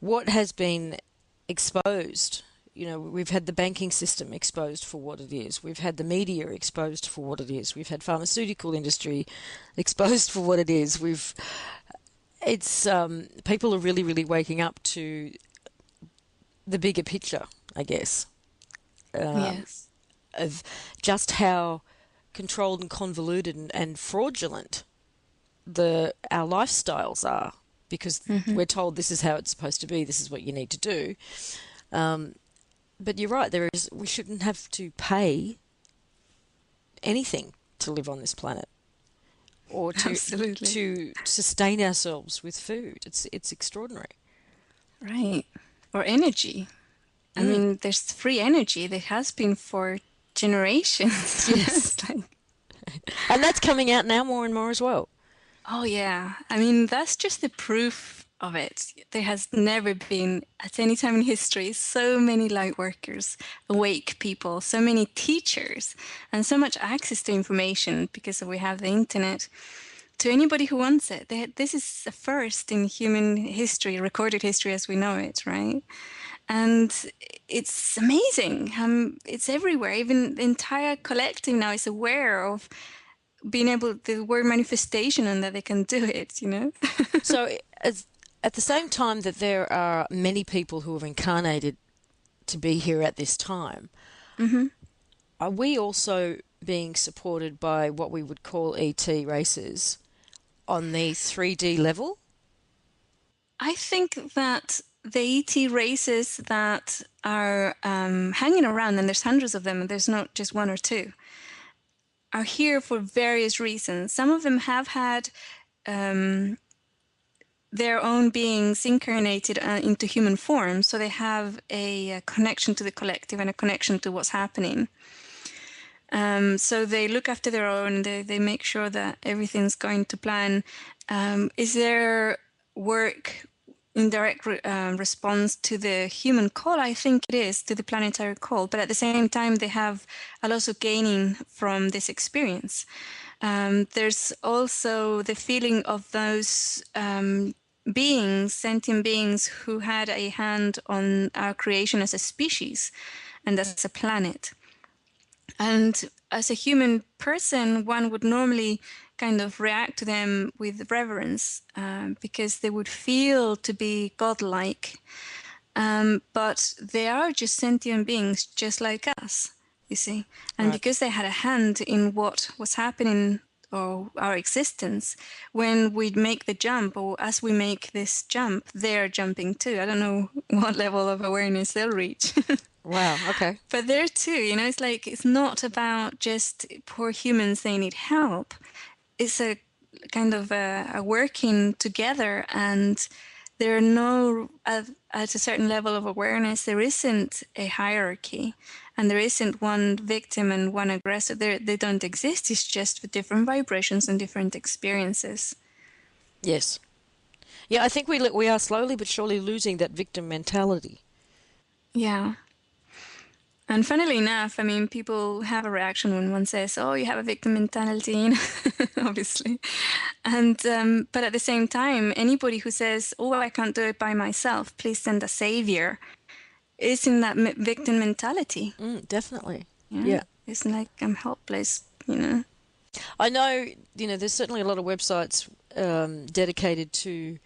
What has been exposed? You know, we've had the banking system exposed for what it is. We've had the media exposed for what it is. We've had pharmaceutical industry exposed for what it is. People are really, really waking up to the bigger picture, I guess. Yes. Of just how controlled and convoluted and fraudulent our lifestyles are, because we're told this is how it's supposed to be, this is what you need to do. But you're right, we shouldn't have to pay anything to live on this planet, or to sustain ourselves with food. It's extraordinary. Right. Or energy. I mean, there's free energy. There has been for generations. Yes. And that's coming out now more and more as well. Oh, yeah. I mean, that's just the proof of it. There has never been, at any time in history, so many light workers, awake people, so many teachers, and so much access to information because we have the internet. To anybody who wants it, this is a first in human history, recorded history as we know it, right? And it's amazing. It's everywhere. Even the entire collective now is aware of being able, the word manifestation, and that they can do it, you know? So at the same time that there are many people who have incarnated to be here at this time, are we also being supported by what we would call ET races on the 3D level? I think that the ET races that are hanging around, and there's hundreds of them, and there's not just one or two, are here for various reasons. Some of them have had their own beings incarnated into human form, so they have a connection to the collective and a connection to what's happening. So they look after their own, they make sure that everything's going to plan. Is there work in direct response to the human call? I think it is, to the planetary call. But at the same time, they have a lot of gaining from this experience. There's also the feeling of those beings, sentient beings, who had a hand on our creation as a species and as a planet. And as a human person, one would normally kind of react to them with reverence because they would feel to be godlike. But they are just sentient beings, just like us, you see. And because they had a hand in what was happening or our existence, when we make the jump, or as we make this jump, they're jumping too. I don't know what level of awareness they'll reach. Wow, okay. But there too, you know, it's like, it's not about just poor humans, they need help. It's a kind of a working together, and there are no, at a certain level of awareness, there isn't a hierarchy, and there isn't one victim and one aggressor. They don't exist. It's just with different vibrations and different experiences. Yes. Yeah, I think we are slowly but surely losing that victim mentality. Yeah. And funnily enough, I mean, people have a reaction when one says, "Oh, you have a victim mentality," you know, obviously. And but at the same time, anybody who says, "Oh, I can't do it by myself, please send a savior," is in that victim mentality. Definitely. Yeah. It's like, I'm helpless, you know. I know, you know, there's certainly a lot of websites dedicated to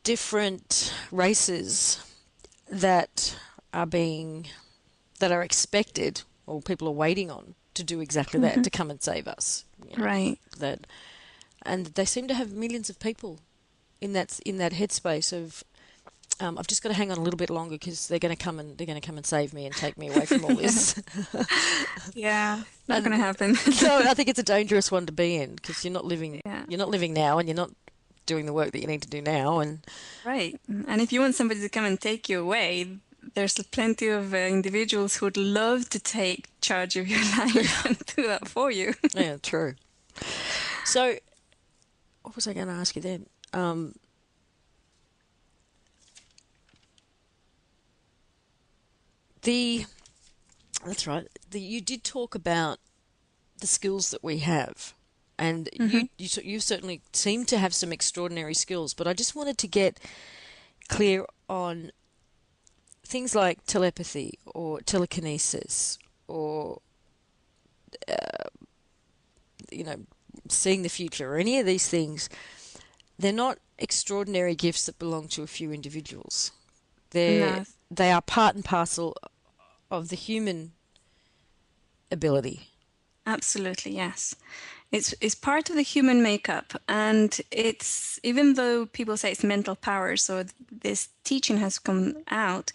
different races that are expected, or people are waiting on, to do exactly that, to come and save us. You know, right. And they seem to have millions of people in that headspace of I've just got to hang on a little bit longer because they're going to come and save me and take me away from all this. Yeah, not And going to happen. so I think it's a dangerous one to be in because Yeah. you're not living now, and you're not doing the work that you need to do now. And Right. And if you want somebody to come and take you away, there's plenty of individuals who'd love to take charge of your life and do that for you. yeah, true. So what was I going to ask you then? The That's right. You did talk about the skills that we have, and you certainly seem to have some extraordinary skills. But I just wanted to get clear on things like telepathy or telekinesis, or you know, seeing the future, or any of these things. They're not extraordinary gifts that belong to a few individuals. No, They are part and parcel of the human ability. absolutely, yes. It's part of the human makeup, and it's, even though people say it's mental power, so this teaching has come out,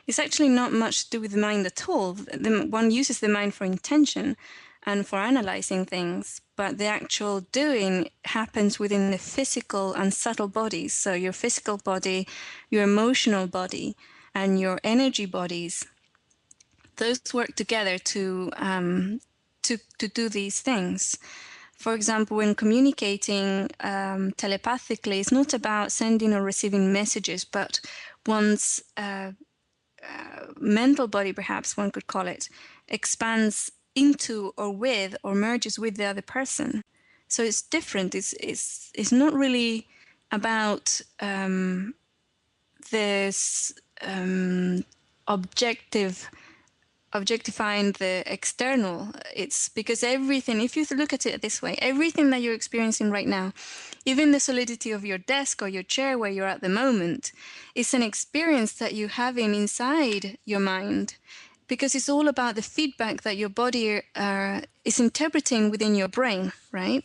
it's actually not much to do with the mind at all. One uses the mind for intention and for analyzing things, but the actual doing happens within the physical and subtle bodies. So your physical body, your emotional body, and your energy bodies, those work together to do these things. For example, when communicating telepathically, it's not about sending or receiving messages, but one's mental body, perhaps one could call it, expands into or with or merges with the other person. So it's different. It's not really about this objectifying the external. It's because everything, if you look at it this way, everything that you're experiencing right now, even the solidity of your desk or your chair where you're at the moment, is an experience that you're having inside your mind, because it's all about the feedback that your body is interpreting within your brain, right?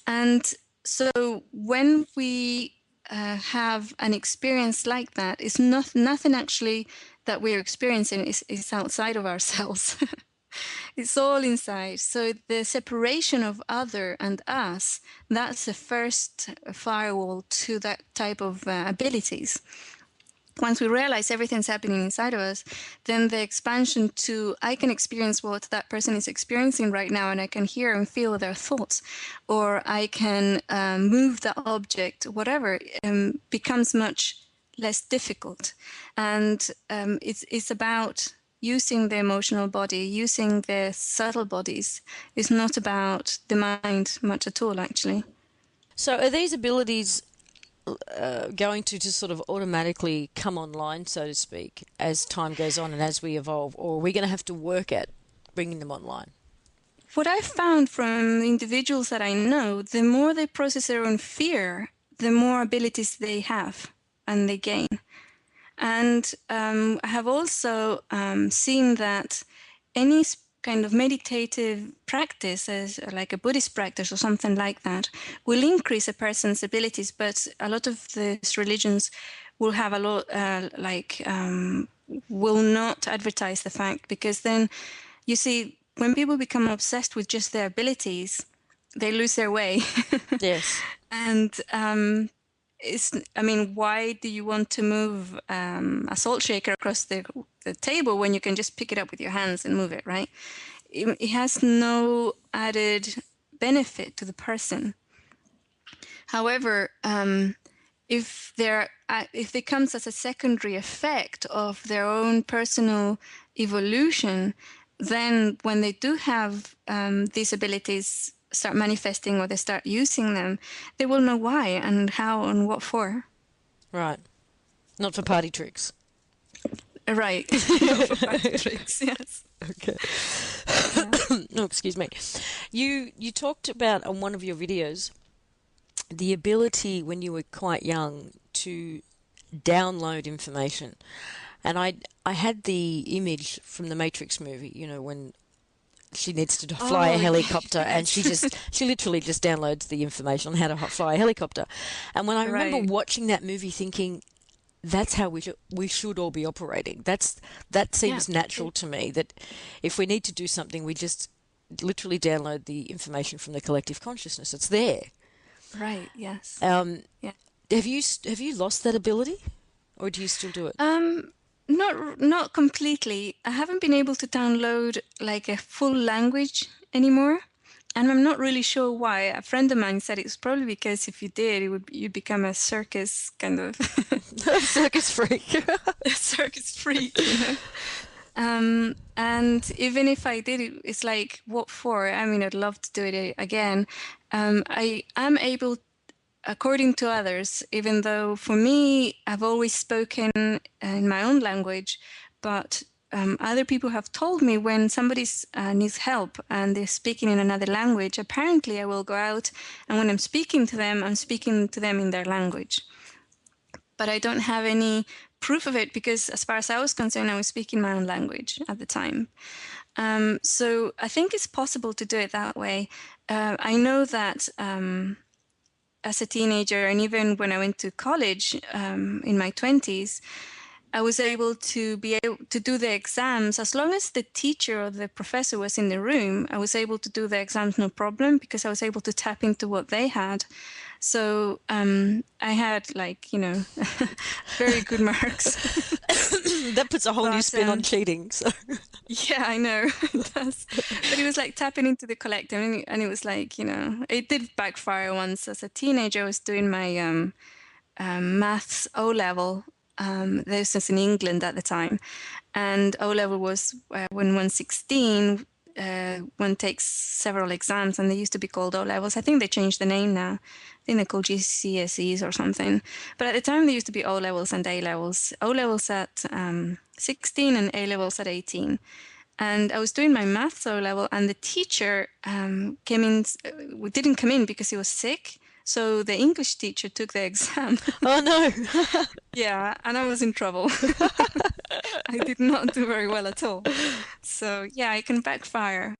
And so when we have an experience like that, it's nothing actually that we're experiencing is outside of ourselves. It's all inside. So the separation of other and us, that's the first firewall to that type of abilities. Once we realize everything's happening inside of us, then the expansion to, I can experience what that person is experiencing right now, and I can hear and feel their thoughts, or I can move the object, whatever, becomes much less difficult. And it's about using the emotional body, using the subtle bodies. It's not about the mind much at all, actually. So are these abilities going to just sort of automatically come online, so to speak, as time goes on and as we evolve, or are we going to have to work at bringing them online? What I've found from individuals that I know, the more they process their own fear, the more abilities they have and they gain. And I have also seen that any kind of meditative practice, as like a Buddhist practice or something like that, will increase a person's abilities. But a lot of these religions will have a lot, will not advertise the fact, because then, you see, when people become obsessed with just their abilities, they lose their way. Yes. And why do you want to move a salt shaker across the table when you can just pick it up with your hands and move it, right? It has no added benefit to the person. However, if it comes as a secondary effect of their own personal evolution, then when they do have these abilities start manifesting, or they start using them, they will know why and how and what for. Right. Not for party tricks. Right. Not for party tricks, yes. Okay. Yeah. No, excuse me. You talked about on one of your videos the ability when you were quite young to download information. And I had the image from the Matrix movie, you know, when she needs to fly a helicopter, and she literally just downloads the information on how to fly a helicopter. And when I remember watching that movie thinking, that's how we should all be operating. That Yeah. seems natural to me, that if we need to do something, we just literally download the information from the collective consciousness. It's there. Right. Yes. Um, Yeah. have you lost that ability, or do you still do it? Um, not completely. I haven't been able to download like a full language anymore, and I'm not really sure why. A friend of mine said it's probably because if you did, you'd become a circus kind of Circus freak. a circus freak, you know. And even if I did it, it's like, what for? I mean, I'd love to do it again. I am able, according to others, even though for me, I've always spoken in my own language, but other people have told me when somebody needs help and they're speaking in another language, apparently I will go out and when I'm speaking to them, I'm speaking to them in their language. But I don't have any proof of it because as far as I was concerned, I was speaking my own language at the time. So I think it's possible to do it that way. I know that as a teenager and even when I went to college in my 20s, I was able to be able to do the exams as long as the teacher or the professor was in the room. I was able to do the exams no problem because I was able to tap into what they had. So I had like, you know, very good marks. That puts a whole new spin on cheating. So Yeah, I know it does. But it was like tapping into the collective, and it was like, you know, it did backfire once. As a teenager, I was doing my maths O level. This was in England at the time, and O level was when one's 16. One takes several exams, and they used to be called O levels. I think they changed the name now. I think they're called GCSEs or something. But at the time, they used to be O levels and A levels. O levels at 16 and A levels at 18. And I was doing my maths O level, and the teacher came in. Didn't come in because he was sick. So the English teacher took the exam. oh no. Yeah, and I was in trouble. I did not do very well at all. So yeah, it can backfire.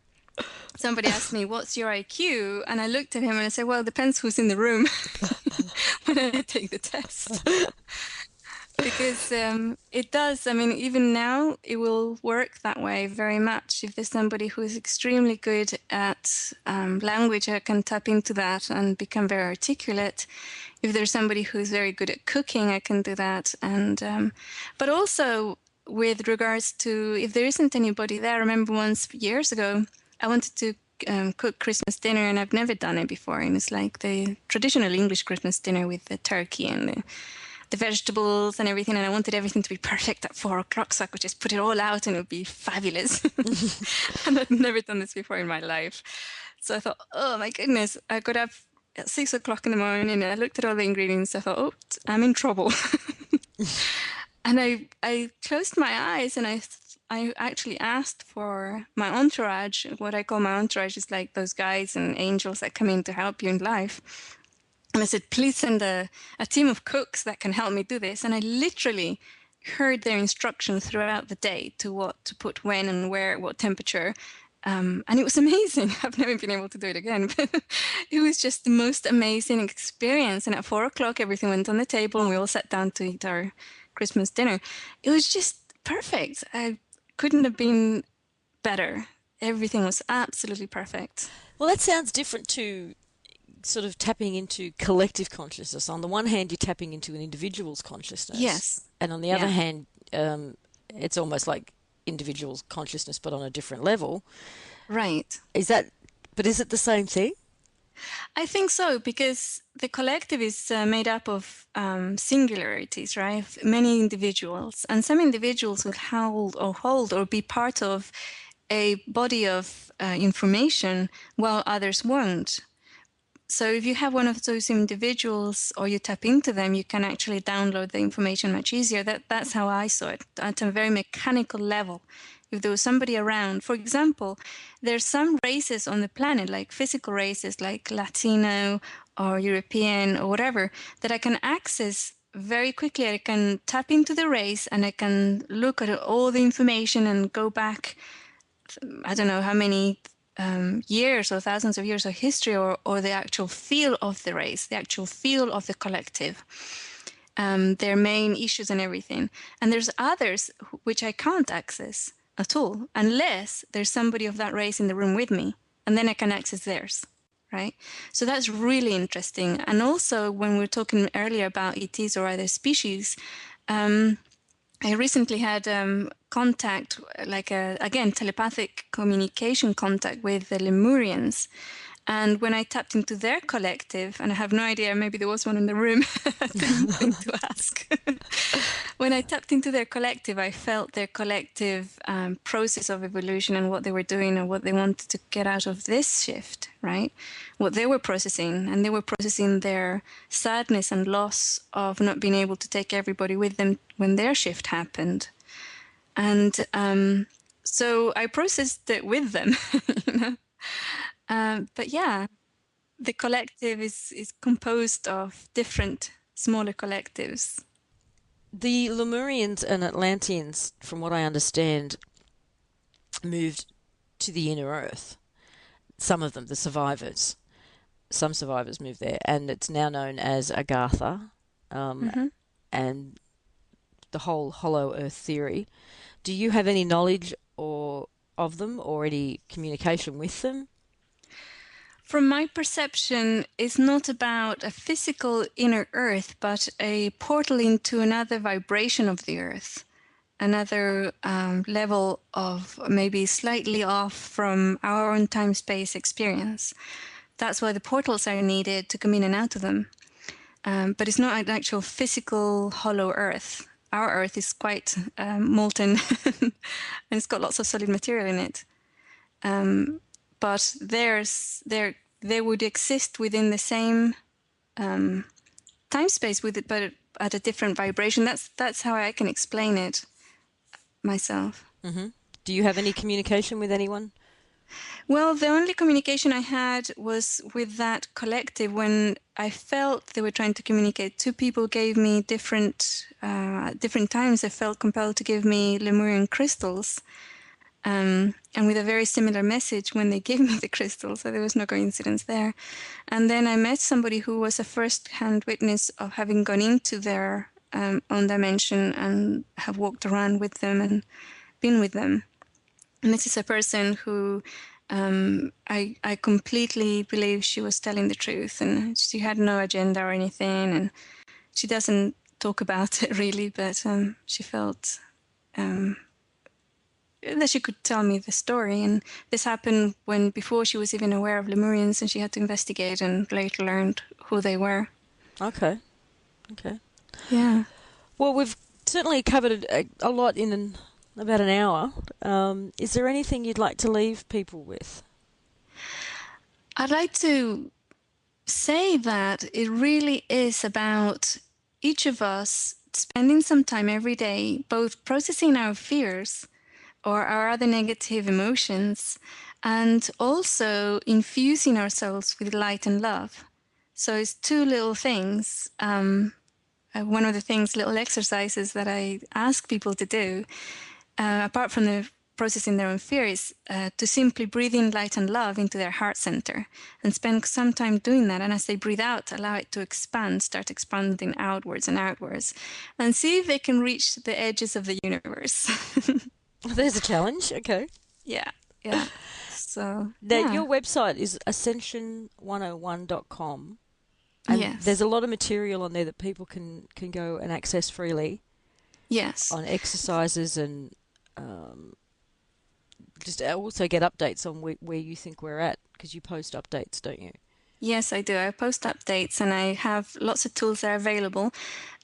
Somebody asked me, "What's your IQ?" And I looked at him and I said, "Well, it depends who's in the room when I take the test." Because it does. I mean, even now, it will work that way very much. If there's somebody who is extremely good at language, I can tap into that and become very articulate. If there's somebody who's very good at cooking, I can do that. And but also with regards to if there isn't anybody there, I remember once years ago, I wanted to cook Christmas dinner and I've never done it before. And it's like the traditional English Christmas dinner with the turkey and the vegetables and everything, and I wanted everything to be perfect at 4 o'clock so I could just put it all out and it would be fabulous. And I'd never done this before in my life. So I thought, oh my goodness, I got up at 6 o'clock in the morning and I looked at all the ingredients. I thought, oh, I'm in trouble. And I closed my eyes and I actually asked for my entourage. What I call my entourage is like those guides and angels that come in to help you in life. And I said, please send a team of cooks that can help me do this. And I literally heard their instructions throughout the day to what to put when and where, what temperature. And it was amazing. I've never been able to do it again. But it was just the most amazing experience. And at 4 o'clock, everything went on the table and we all sat down to eat our Christmas dinner. It was just perfect. I couldn't have been better. Everything was absolutely perfect. Well, that sounds different to sort of tapping into collective consciousness. On the one hand, you're tapping into an individual's consciousness. Yes. And on the other hand, it's almost like individual's consciousness, but on a different level. Right. Is it the same thing? I think so, because the collective is made up of singularities, right? Many individuals. And some individuals will hold or be part of a body of information while others won't. So if you have one of those individuals or you tap into them, you can actually download the information much easier. That's how I saw it, at a very mechanical level. If there was somebody around, for example, there's some races on the planet, like physical races, like Latino or European or whatever, that I can access very quickly. I can tap into the race and I can look at all the information and go back, I don't know how many years or thousands of years of history or the actual feel of the race, the actual feel of the collective. their main issues and everything. And there's others which I can't access at all unless there's somebody of that race in the room with me, and then I can access theirs, right? So that's really interesting. And also, when we were talking earlier about ETs or other species, I recently had contact, again, telepathic communication contact with the Lemurians. And when I tapped into their collective, and I have no idea, maybe there was one in the room, I didn't think to ask. When I tapped into their collective, I felt their collective process of evolution and what they were doing and what they wanted to get out of this shift, right? What they were processing. And they were processing their sadness and loss of not being able to take everybody with them when their shift happened. And so I processed it with them, you know? But yeah, the collective is composed of different smaller collectives. The Lemurians and Atlanteans, from what I understand, moved to the inner earth. Some of them, the survivors. Some survivors moved there, and it's now known as Agartha, and the whole hollow earth theory. Do you have any knowledge of them or any communication with them? From my perception, it's not about a physical inner earth, but a portal into another vibration of the earth, another level of maybe slightly off from our own time-space experience. That's why the portals are needed to come in and out of them. But it's not an actual physical hollow earth. Our earth is quite molten and it's got lots of solid material in it. But they would exist within the same time space with it, but at a different vibration. That's how I can explain it myself. Mm-hmm. Do you have any communication with anyone? Well, the only communication I had was with that collective when I felt they were trying to communicate. Two people gave me different times. They felt compelled to give me Lemurian crystals. And with a very similar message when they gave me the crystal, so there was no coincidence there. And then I met somebody who was a first-hand witness of having gone into their own dimension and have walked around with them and been with them. And this is a person who I completely believe she was telling the truth, and she had no agenda or anything, and she doesn't talk about it really, but she felt that she could tell me the story. And this happened before she was even aware of Lemurians, and she had to investigate and later learned who they were. Okay. Yeah. Well, we've certainly covered a lot in about an hour. Is there anything you'd like to leave people with? I'd like to say that it really is about each of us spending some time every day both processing our fears or our other negative emotions, and also infusing ourselves with light and love. So it's two little things. One of the little exercises that I ask people to do, apart from the processing their own fear, is to simply breathe in light and love into their heart center and spend some time doing that. And as they breathe out, allow it to expand, start expanding outwards and outwards, and see if they can reach the edges of the universe. There's a challenge. Okay. Yeah. So your website is ascension101.com. And yes. There's a lot of material on there that people can go and access freely. Yes. On exercises and just also get updates on where you think we're at, because you post updates, don't you? Yes, I do. I post updates and I have lots of tools that are available.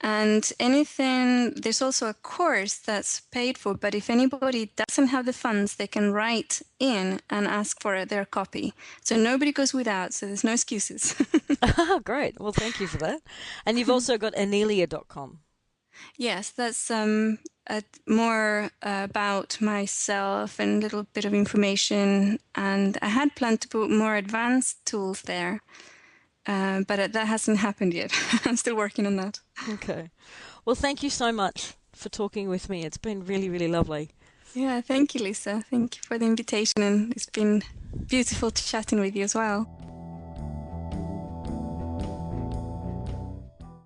And there's also a course that's paid for, but if anybody doesn't have the funds, they can write in and ask for their copy. So nobody goes without, so there's no excuses. Oh, great. Well, thank you for that. And you've also got Inelia.com. Yes, that's more about myself and a little bit of information. And I had planned to put more advanced tools there, but that hasn't happened yet. I'm still working on that. Okay. Well, thank you so much for talking with me. It's been really, really lovely. Yeah, thank you, Lisa. Thank you for the invitation. And it's been beautiful chatting with you as well.